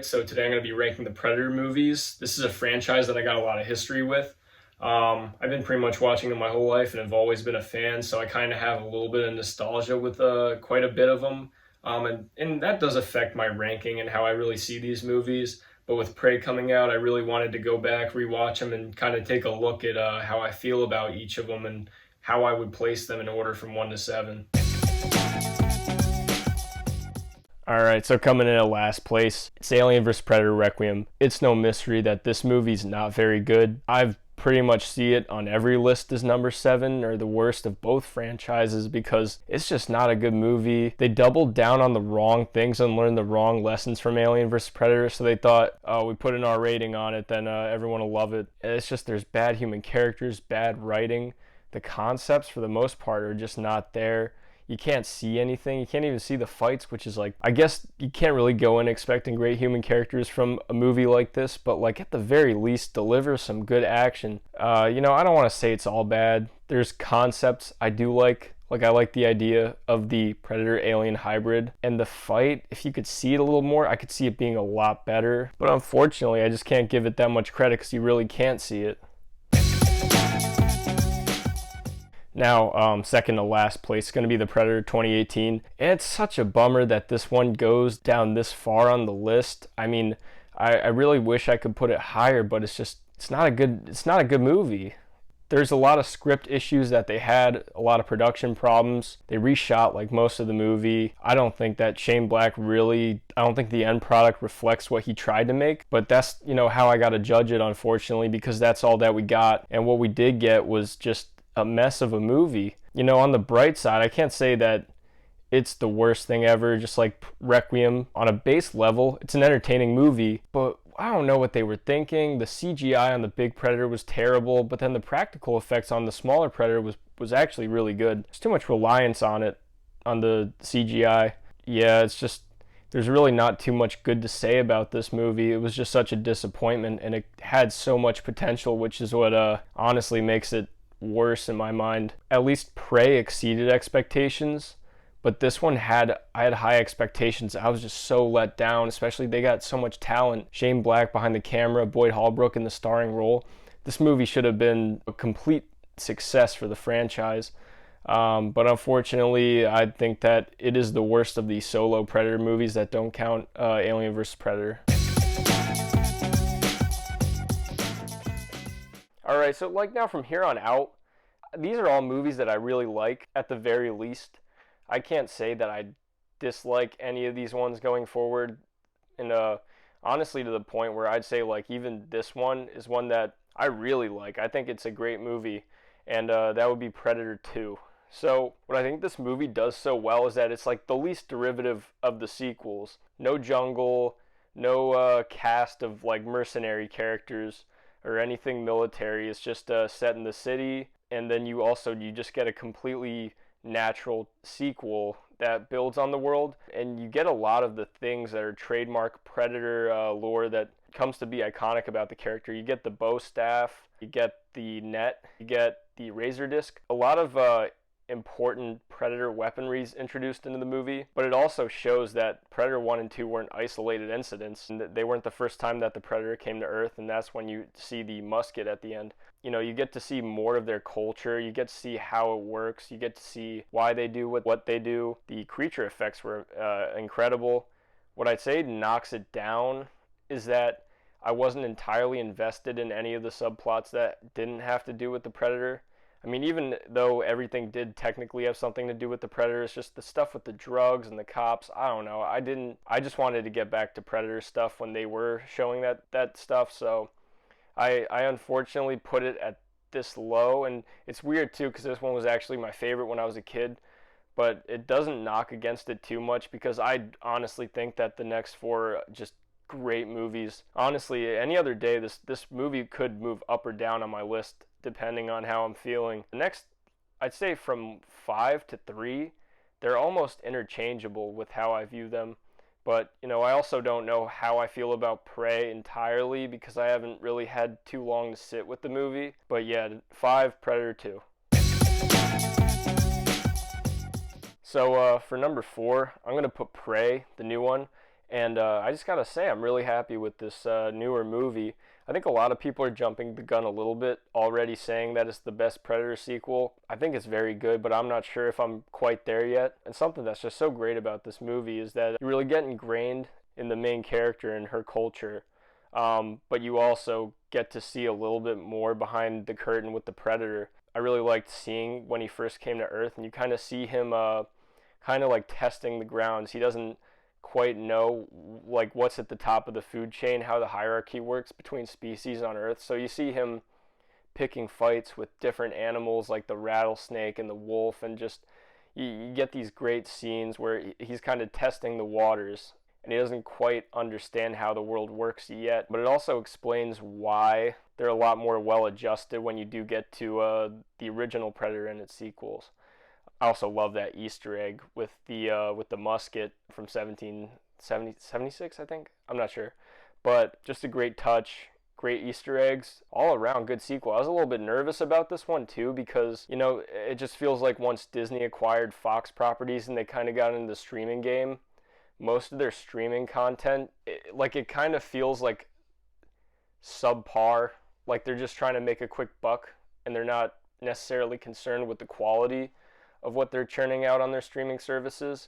Alright, so today I'm going to be ranking the Predator movies. This is a franchise that I got a lot of history with. I've been pretty much watching them my whole life and have always been a fan, so I kind of have a little bit of nostalgia with quite a bit of them. And that does affect my ranking and how I really see these movies. But with Prey coming out, I really wanted to go back, rewatch them, and kind of take a look at how I feel about each of them and how I would place them in order from 1 to 7. Alright, so coming in at last place, it's Alien vs. Predator Requiem. It's no mystery that this movie's not very good. I've pretty much see it on every list as number 7 or the worst of both franchises because it's just not a good movie. They doubled down on the wrong things and learned the wrong lessons from Alien vs. Predator, so they thought, oh, we put an R rating on it, then everyone will love it. It's just there's bad human characters, bad writing. The concepts, for the most part, are just not there. You can't see anything. You can't even see the fights, which is like, I guess you can't really go in expecting great human characters from a movie like this, but like at the very least, deliver some good action. I don't want to say it's all bad. There's concepts I do like. Like I like the idea of the Predator-Alien hybrid. And the fight, if you could see it a little more, I could see it being a lot better. But unfortunately, I just can't give it that much credit because you really can't see it. Now, second to last place is going to be the Predator 2018. And it's such a bummer that this one goes down this far on the list. I mean, I really wish I could put it higher, but it's not a good movie. There's a lot of script issues that they had, a lot of production problems. They reshot like most of the movie. I don't think that Shane Black I don't think the end product reflects what he tried to make, but that's, how I got to judge it, unfortunately, because that's all that we got. And what we did get was just a mess of a movie. On the bright side, I can't say that it's the worst thing ever, just like Requiem. On a base level, it's an entertaining movie, but I don't know what they were thinking. The CGI on the big Predator was terrible, but then the practical effects on the smaller Predator was actually really good. There's too much reliance on it, on the CGI. Yeah, it's just, there's really not too much good to say about this movie. It was just such a disappointment, and it had so much potential, which is what honestly makes it worse in my mind. At least Prey exceeded expectations, but this one I had high expectations. I was just so let down, especially they got so much talent. Shane Black behind the camera, Boyd Holbrook in the starring role. This movie should have been a complete success for the franchise. But unfortunately, I think that it is the worst of the solo Predator movies that don't count Alien vs. Predator. Alright, so now from here on out, these are all movies that I really like, at the very least. I can't say that I dislike any of these ones going forward. And honestly, to the point where I'd say even this one is one that I really like. I think it's a great movie, and that would be Predator 2. So what I think this movie does so well is that it's the least derivative of the sequels. No jungle, no cast of mercenary characters or anything military. It's just set in the city, and then you just get a completely natural sequel that builds on the world, and you get a lot of the things that are trademark Predator lore that comes to be iconic about the character. You get the bow staff, you get the net, you get the razor disc. A lot of important Predator weaponry is introduced into the movie, but it also shows that Predator 1 and 2 weren't isolated incidents, and that they weren't the first time that the Predator came to Earth, and that's when you see the musket at the end. You get to see more of their culture, you get to see how it works, you get to see why they do what they do. The creature effects were incredible. What I'd say knocks it down is that I wasn't entirely invested in any of the subplots that didn't have to do with the Predator. I mean, even though everything did technically have something to do with the Predator, it's just the stuff with the drugs and the cops. I don't know. I just wanted to get back to Predator stuff when they were showing that stuff. So I unfortunately put it at this low. And it's weird too, because this one was actually my favorite when I was a kid. But it doesn't knock against it too much, because I honestly think that the next 4 are just great movies. Honestly, any other day, this movie could move up or down on my list depending on how I'm feeling. The next, I'd say from 5 to 3, they're almost interchangeable with how I view them. But, I also don't know how I feel about Prey entirely, because I haven't really had too long to sit with the movie. But yeah, 5, Predator 2. So for number 4, I'm going to put Prey, the new one. And I just gotta say, I'm really happy with this newer movie. I think a lot of people are jumping the gun a little bit already, saying that it's the best Predator sequel. I think it's very good, but I'm not sure if I'm quite there yet. And something that's just so great about this movie is that you really get ingrained in the main character and her culture, but you also get to see a little bit more behind the curtain with the Predator. I really liked seeing when he first came to Earth, and you kind of see him kind of like testing the grounds. He doesn't quite know like what's at the top of the food chain, how the hierarchy works between species on Earth. So you see him picking fights with different animals like the rattlesnake and the wolf, and just you get these great scenes where he's kind of testing the waters, and he doesn't quite understand how the world works yet. But it also explains why they're a lot more well adjusted when you do get to the original Predator and its sequels. I also love that Easter egg with the musket from 1776, I think. I'm not sure, but just a great touch. Great Easter eggs, all around good sequel. I was a little bit nervous about this one too because, you know, it just feels like once Disney acquired Fox properties and they kind of got into the streaming game, most of their streaming content, it kind of feels like subpar, like they're just trying to make a quick buck and they're not necessarily concerned with the quality of what they're churning out on their streaming services.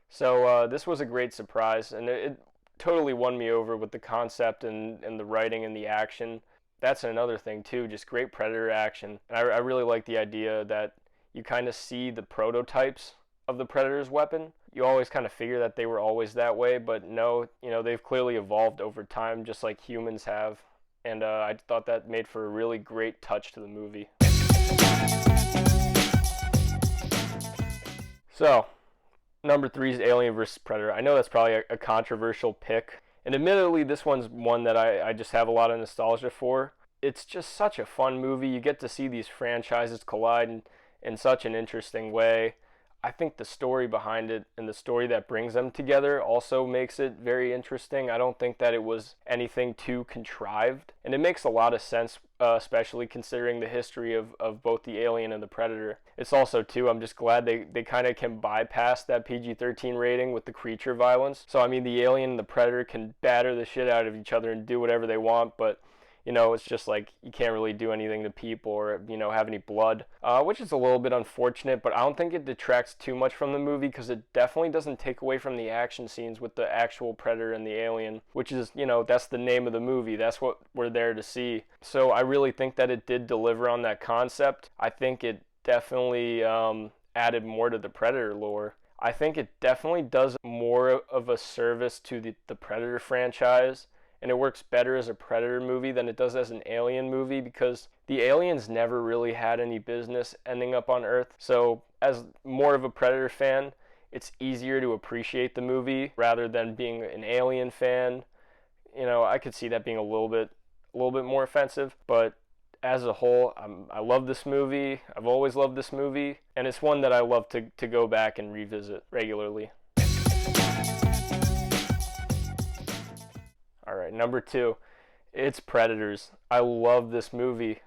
So this was a great surprise, and it totally won me over with the concept and the writing and the action. That's another thing too, just great Predator action. And I really like the idea that you kind of see the prototypes of the Predator's weapon. You always kind of figure that they were always that way, but no, you know, they've clearly evolved over time just like humans have. And I thought that made for a really great touch to the movie. So, number 3 is Alien vs. Predator. I know that's probably a controversial pick. And admittedly, this one's one that I just have a lot of nostalgia for. It's just such a fun movie. You get to see these franchises collide in such an interesting way. I think the story behind it and the story that brings them together also makes it very interesting. I don't think that it was anything too contrived. And it makes a lot of sense, especially considering the history of both the Alien and the Predator. It's also, too, I'm just glad they kind of can bypass that PG-13 rating with the creature violence. So, I mean, the Alien and the Predator can batter the shit out of each other and do whatever they want, but you know, it's just like you can't really do anything to people or, you know, have any blood, which is a little bit unfortunate, but I don't think it detracts too much from the movie because it definitely doesn't take away from the action scenes with the actual Predator and the Alien, which is, you know, that's the name of the movie. That's what we're there to see. So I really think that it did deliver on that concept. I think it definitely added more to the Predator lore. I think it definitely does more of a service to the Predator franchise, and it works better as a Predator movie than it does as an Alien movie because the Aliens never really had any business ending up on Earth. So as more of a Predator fan, it's easier to appreciate the movie rather than being an Alien fan. You know, I could see that being a little bit more offensive, but as a whole, I love this movie. I've always loved this movie, and it's one that I love to go back and revisit regularly. All right, number 2, it's Predators. I love this movie,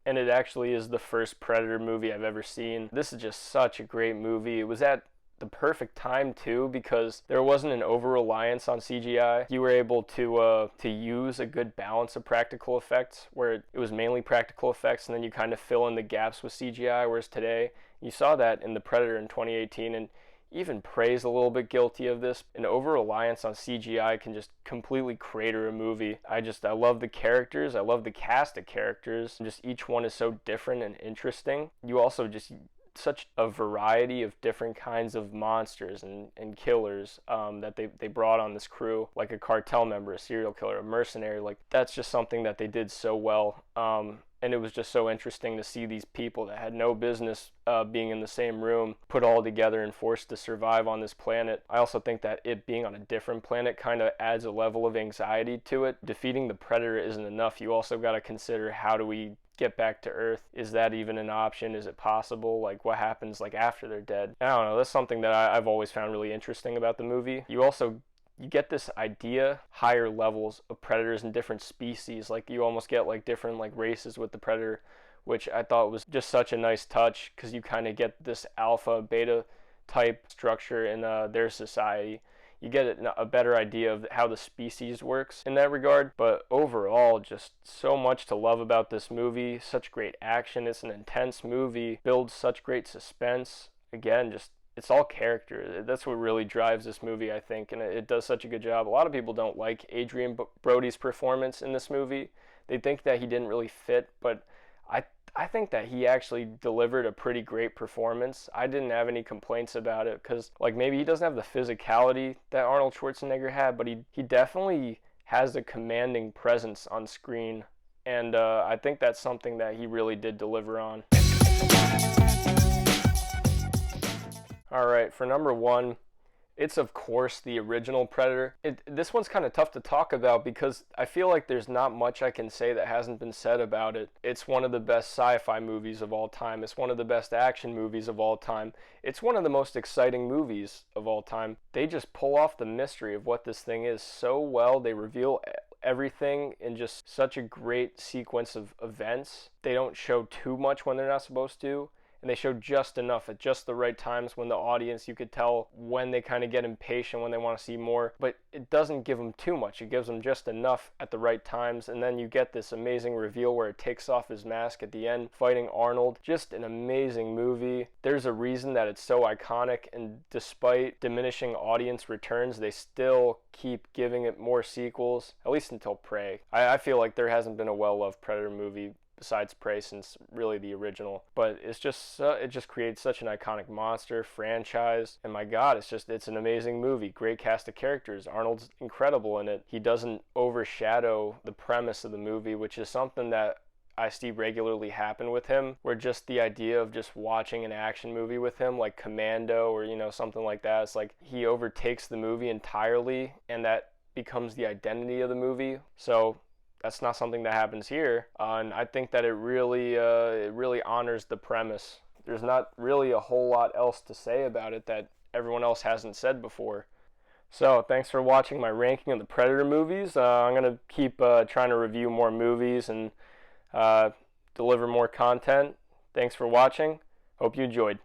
and it actually is the first Predator movie I've ever seen. This is just such a great movie. It was at the perfect time too because there wasn't an over-reliance on CGI. You were able to use a good balance of practical effects where it was mainly practical effects, and then you kind of fill in the gaps with CGI, whereas today you saw that in The Predator in 2018, and even Prey's a little bit guilty of this. An over-reliance on CGI can just completely crater a movie. I love the characters. I love the cast of characters. Just each one is so different and interesting. You also just such a variety of different kinds of monsters and killers that they brought on this crew, like a cartel member, a serial killer, a mercenary. Like that's just something that they did so well. And it was just so interesting to see these people that had no business being in the same room put all together and forced to survive on this planet. I also think that it being on a different planet kind of adds a level of anxiety to it. Defeating the Predator isn't enough. You also got to consider, how do we get back to Earth? Is that even an option? Is it possible? Like, what happens like after they're dead? I don't know. That's something that I've always found really interesting about the movie. You get this idea, higher levels of predators and different species. Like you almost get like different like races with the Predator, which I thought was just such a nice touch because you kind of get this alpha beta type structure in their society. you get a better idea of how the species works in that regard. But overall, just so much to love about this movie. Such great action. It's an intense movie. Builds such great suspense. Again, just it's all character. That's what really drives this movie, I think, and it does such a good job. A lot of people don't like Adrien Brody's performance in this movie. They think that he didn't really fit, but I think that he actually delivered a pretty great performance. I didn't have any complaints about it because, like, maybe he doesn't have the physicality that Arnold Schwarzenegger had, but he definitely has a commanding presence on screen, and I think that's something that he really did deliver on. All right, for number one, it's of course the original Predator. This one's kind of tough to talk about because I feel like there's not much I can say that hasn't been said about it. It's one of the best sci-fi movies of all time. It's one of the best action movies of all time. It's one of the most exciting movies of all time. They just pull off the mystery of what this thing is so well. They reveal everything in just such a great sequence of events. They don't show too much when they're not supposed to. And they show just enough at just the right times when the audience, you could tell when they kind of get impatient, when they want to see more. But it doesn't give them too much. It gives them just enough at the right times. And then you get this amazing reveal where it takes off his mask at the end, fighting Arnold. Just an amazing movie. There's a reason that it's so iconic. And despite diminishing audience returns, they still keep giving it more sequels, at least until Prey. I feel like there hasn't been a well-loved Predator movie besides Prey since really the original, but it's just it just creates such an iconic monster franchise, and my god, it's an amazing movie. Great cast of characters. Arnold's incredible in it. He doesn't overshadow the premise of the movie, which is something that I see regularly happen with him, where just the idea of just watching an action movie with him, like Commando or something like that, it's like he overtakes the movie entirely, and that becomes the identity of the movie. So that's not something that happens here, and I think that it really honors the premise. There's not really a whole lot else to say about it that everyone else hasn't said before. So thanks for watching my ranking of the Predator movies. I'm gonna keep trying to review more movies and deliver more content. Thanks for watching. Hope you enjoyed.